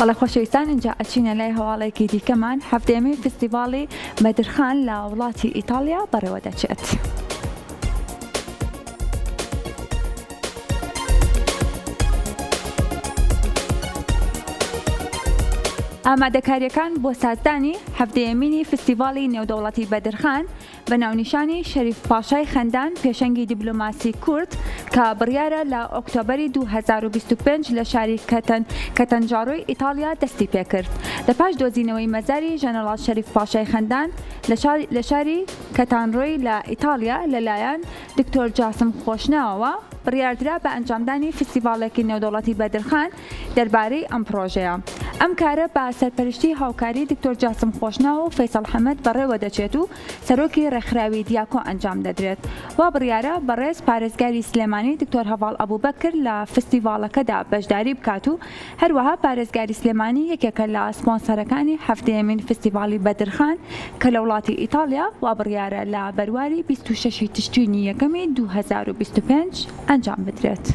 بەڵێ خۆشەویستان اینجا ئەچینە لای هەواڵێکی دیکەمان هەفتەیەمی فستیڤاڵی بەدرخان لە وڵاتی ئیتالیا بەڕێوە دەچێت. ئامادەکاریەکان بۆ سازدانی هەفتەیەمینی فستیڤاڵی نێودەوڵەتی بەدرخان بە ناونیشانی شەریف پاشای خەندان پێشەنگی دیبلۆماسی کورد کە بڕیارە لە ئۆکتۆبەری 2025 لە شاری کەتەنجاڕۆی ئیتالیا دەستی پێکرد. لەپاش دۆزینەوەی مەزاری ژەنەرال شەریف پاشای خەندان لە شاری کەتانڕۆی لە ئیتالیا لەلایەن دکتۆر جاسم خۆشناوەوە بڕیاردرا بە ئەنجامدانی فستیڤاڵێکی نێودەوڵەتی بەدرخان دەربارەی ئەم پرۆژەیە. ئەم کارە بە سەرپەرشتی هاوکاری دکتۆر جاسم خۆشناو و فەیسەڵ حەمەد بەڕێوە دەچێت و سەرۆکی ڕێکخراوی دیاکۆ ئەنجام دەدرێت. وا بڕیارە بەڕێز پارێزگاری سلێمانی دکتۆر هەڤاڵ ئەبوبەکر لە فستیڤاڵەکەدا بەشداری بکات و هەروەها پارێزگاری سلێمانی یەکێکە لە سپۆنسەرەکانی هەفتەیەمین فستیڤاڵی بەدرخان کە لە وڵاتی ئیتالیا وا بڕیارە لە بەرواری 26 تشرینی یەکەمی 2025 ئەنجام بدرێت.